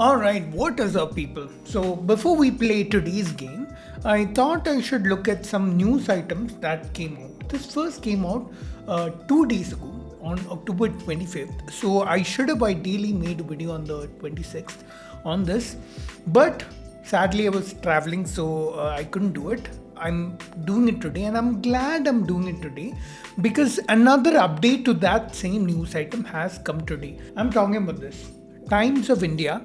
Alright, what is up, people? So, before we play today's game, I thought I should look at some news items that came out. This first came out 2 days ago on October 25th. So, I should have ideally made a video on the 26th on this, but sadly, I was traveling, so I couldn't do it. I'm doing it today, and I'm glad I'm doing it today because another update to that same news item has come today. I'm talking about this. Times of India,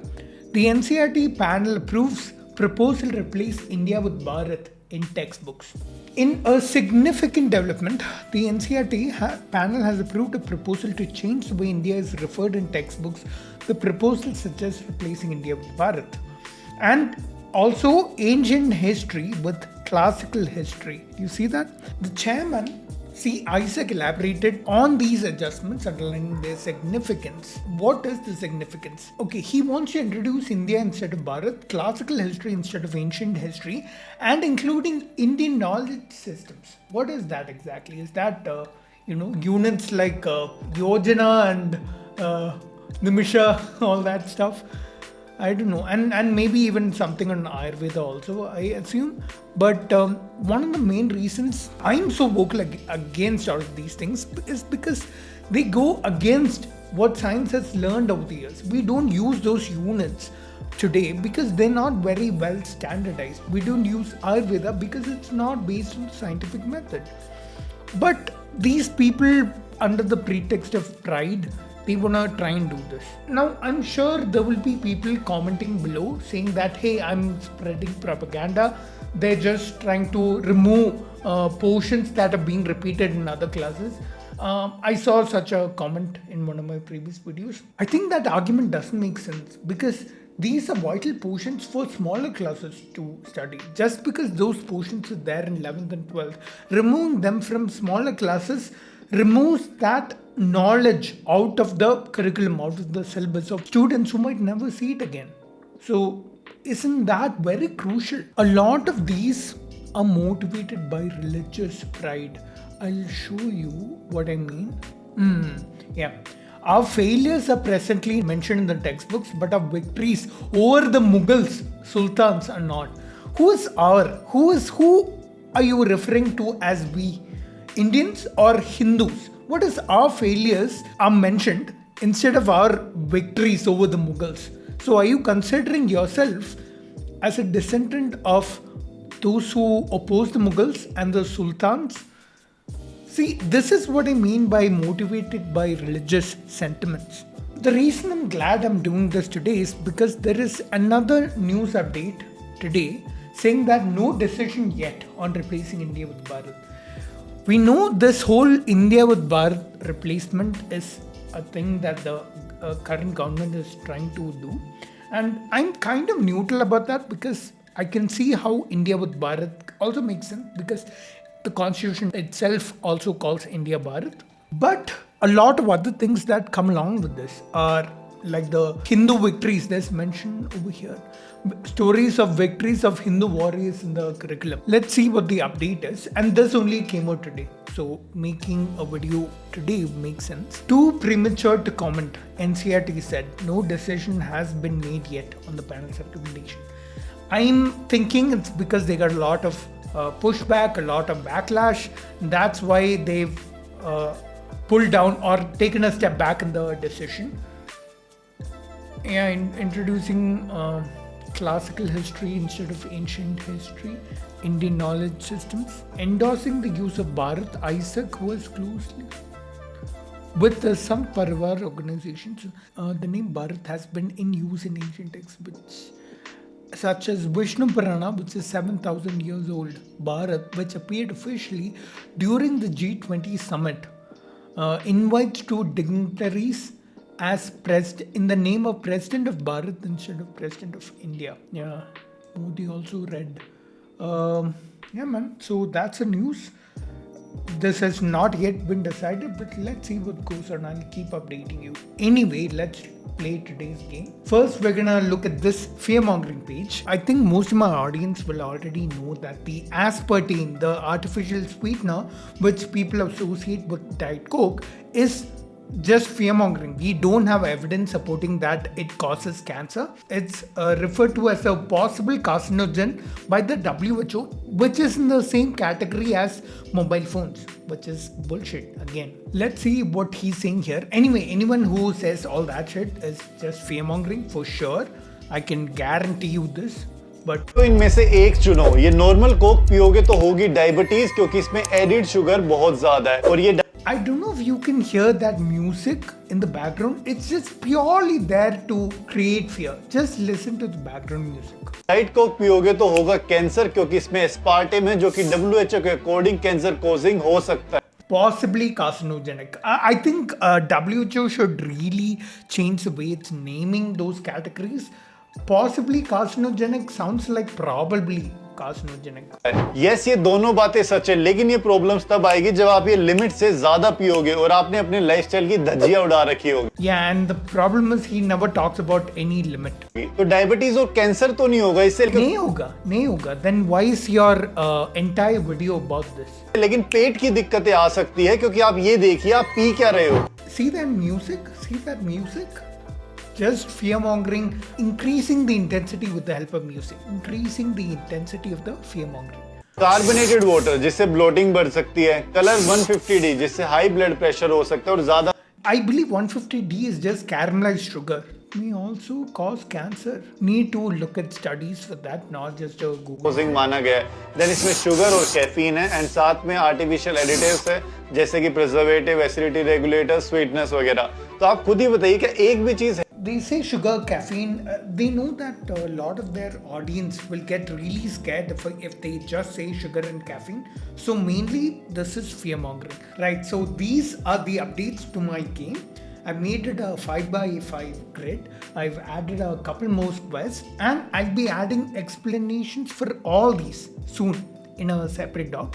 the NCERT panel approves proposal to replace India with Bharat in textbooks. In a significant development, the NCERT panel has approved a proposal to change the way India is referred in textbooks. The proposal suggests replacing India with Bharat. And also ancient history with classical history. You see that? The chairman, Isaac, elaborated on these adjustments, underlining their significance. What is the significance? Okay, he wants to introduce India instead of Bharat, classical history instead of ancient history, and including Indian knowledge systems. What is that exactly? Is that, units like Yojana and Nimisha, all that stuff? I don't know, and maybe even something on Ayurveda also, I assume. But one of the main reasons I'm so vocal against all of these things is because they go against what science has learned over the years. We don't use those units today because they're not very well standardized. We don't use Ayurveda because it's not based on scientific method. But these people, under the pretext of pride, they wanna try and do this. Now, I'm sure there will be people commenting below saying that, hey, I'm spreading propaganda. They're just trying to remove portions that are being repeated in other classes. I saw such a comment in one of my previous videos. I think that argument doesn't make sense because these are vital portions for smaller classes to study. Just because those portions are there in 11th and 12th, removing them from smaller classes removes that knowledge out of the curriculum, out of the syllabus of students who might never see it again. So, isn't that very crucial? A lot of these are motivated by religious pride. I'll show you what I mean. Our failures are presently mentioned in the textbooks, but our victories over the Mughals, sultans are not. Who are you referring to as we? Indians or Hindus? What is our failures are mentioned instead of our victories over the Mughals? So are you considering yourself as a descendant of those who opposed the Mughals and the sultans? See, this is what I mean by motivated by religious sentiments. The reason I'm glad I'm doing this today is because there is another news update today saying that no decision yet on replacing India with Bharat. We know this whole India with Bharat replacement is a thing that the current government is trying to do. And I'm kind of neutral about that because I can see how India with Bharat also makes sense because the constitution itself also calls India Bharat. But a lot of other things that come along with this are like the Hindu victories that's mentioned over here. Stories of victories of Hindu warriors in the curriculum. Let's see what the update is. And this only came out today. So making a video today makes sense. Too premature to comment, NCERT said. No decision has been made yet on the panel's recommendation. I'm thinking it's because they got a lot of pushback, a lot of backlash. That's why they've pulled down or taken a step back in the decision. Introducing classical history instead of ancient history, Indian knowledge systems, endorsing the use of Bharat. Isaac was closely with the Sangh Parivar organizations. The name Bharat has been in use in ancient texts, such as Vishnu Purana, which is 7,000 years old. Bharat, which appeared officially during the G20 summit, invites two dignitaries as in the name of President of Bharat instead of President of India. Yeah, Modi also read. So that's the news. This has not yet been decided, but let's see what goes on. I'll keep updating you. Anyway, let's play today's game. First, we're gonna look at this fearmongering page. I think most of my audience will already know that the aspartame, the artificial sweetener which people associate with Diet Coke, is just fear mongering. We don't have evidence supporting that it causes cancer. It's referred to as a possible carcinogen by the WHO, which is in the same category as mobile phones, which is bullshit again. Let's see what he's saying here. Anyway, anyone who says all that shit is just fear mongering for sure. I can guarantee you this. But तो इनमें से एक चुनो। ये normal Coke पियोगे तो होगी diabetes, क्योंकि इसमें एडिड शुगर बहुत ज्यादा है। और ये I don't know if you can hear that music in the background. It's just purely there to create fear. Just listen to the background music. Diet Coke पियोगे तो होगा कैंसर, क्योंकि इसमें एस्पार्टेम है जो कि WHO के अकॉर्डिंग कैंसर कॉजिंग हो सकता है। Possibly carcinogenic. I think WHO should really change the way it's naming those categories. Possibly carcinogenic sounds like probably carcinogenic. Yes, ये दोनों बातें सच है, लेकिन ये प्रॉब्लम्स तब आएगी जब आप ये लिमिट से ज्यादा पियोगे और आपने अपने लाइफस्टाइल की धज्जियां उड़ा रखी होगी। Yeah, and the problem is he never talks about any limit. तो डायबिटीज और कैंसर तो नहीं होगा इससे? नहीं होगा. Then why is your entire video about this? लेकिन पेट की दिक्कतें आ सकती है, क्योंकि आप ये देखिए आप पी क्या रहे हो। See that music? Just fear mongering, increasing the intensity with the help of music, increasing the intensity of the fear mongering. Carbonated water जिससे ब्लोटिंग बढ़ सकती है, कलर 150D जिससे हाई ब्लड प्रेशर हो सकता है और ज्यादा। I believe 150D is just caramelized sugar. May also cause cancer. Need to look at studies for that, not just a Google. Causing माना गया है। देन इसमें शुगर और कैफीन है एंड साथ में आर्टिफिशियल एडिटिव्स है जैसे कि प्रिजर्वेटिव, एसिडिटी रेगुलेटर, स्वीटनेस वगैरह। तो आप खुद ही बताइए क्या एक भी चीज है? They say sugar, caffeine. They know that a lot of their audience will get really scared if they just say sugar and caffeine. So mainly this is fear mongering, right? So these are the updates to my game. I made it a 5x5 grid. I've added a couple more squares and I'll be adding explanations for all these soon in a separate doc.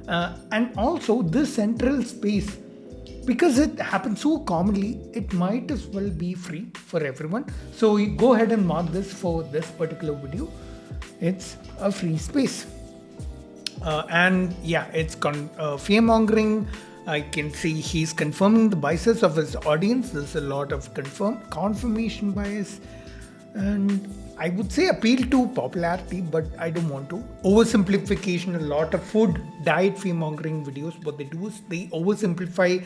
And also this central space, because it happens so commonly, it might as well be free for everyone. So you go ahead and mark this for this particular video. It's a free space. And yeah, it's fear mongering. I can see he's confirming the biases of his audience. There's a lot of confirmation bias. And I would say appeal to popularity, but I don't want to. Oversimplification, a lot of food, diet, fear-mongering videos, what they do is they oversimplify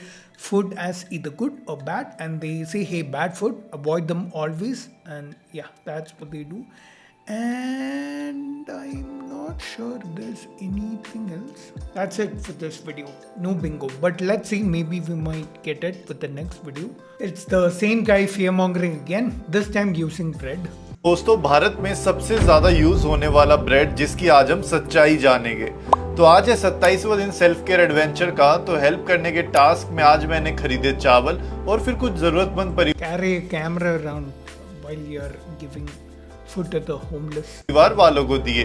food as either good or bad, and they say, hey, bad food, avoid them always. And yeah, that's what they do. And I'm not sure there's anything else. That's it for this video. No bingo, but let's see, maybe we might get it with the next video. It's the same guy fear-mongering again, this time using bread. दोस्तों, भारत में सबसे ज्यादा use होने वाला bread जिसकी आज हम सच्चाई जानेंगे। तो आज है 27वां दिन सेल्फ केयर एडवेंचर का। तो हेल्प करने के टास्क में आज मैंने खरीदे चावल और फिर कुछ जरूरतमंद परिवार वालों को दिए।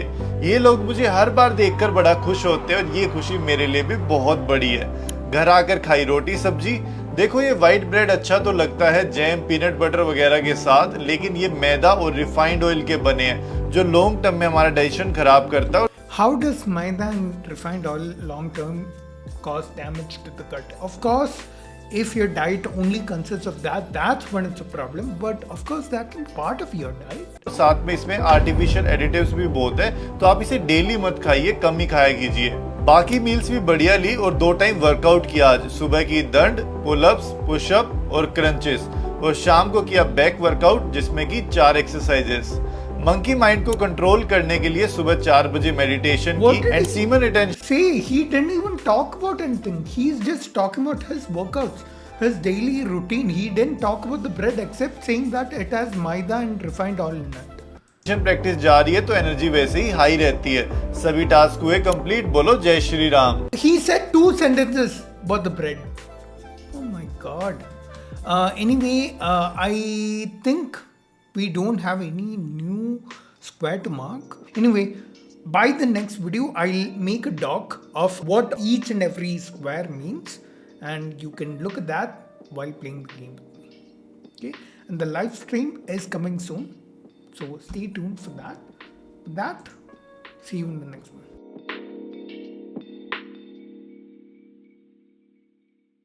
ये लोग मुझे हर बार देखकर बड़ा खुश होते हैं और ये खुशी मेरे लिए भी बहुत बड़ी है। घर आकर खाई रोटी सब्जी। देखो ये व्हाइट ब्रेड अच्छा तो लगता है जैम, पीनट बटर वगैरह के साथ, लेकिन ये मैदा और रिफाइंड ऑयल के बने हैं जो लॉन्ग टर्म में हमारा डाइजेशन खराब करता है। How does maida and refined oil long term cause damage to the gut? Of course, if your diet only consists of that, that's when it's a problem. But of course, that can be part of your diet. साथ में इसमें artificial additives भी बहुत है, तो आप इसे daily मत खाइए, कम ही खाया कीजिए। बाकी मील्स भी बढ़िया ली और 2 टाइम वर्कआउट किया आज। सुबह की दंड, पुलअप्स, पुशअप और क्रंचेस, और शाम को किया बैक वर्कआउट जिसमें की 4 एक्सरसाइजेस। मंकी माइंड को कंट्रोल करने के लिए सुबह 4 बजे मेडिटेशन की and semen attention. See, he didn't even talk about anything. He's just talking about his workouts, his daily routine. He didn't talk about the bread except saying that it has maida and refined oil in it. Practice जा रही है तो energy वैसे ही high रहती है। सभी task हुए complete, बोलो जय Shri Ram. He said 2 sentences about the bread. Oh my god. Anyway, I think we don't have any new square to mark. Anyway, by the next video, I'll make a doc of what each and every square means, and you can look at that while playing the game with me. Okay, and the live stream is coming soon, so stay tuned for that. With that, see you in the next one.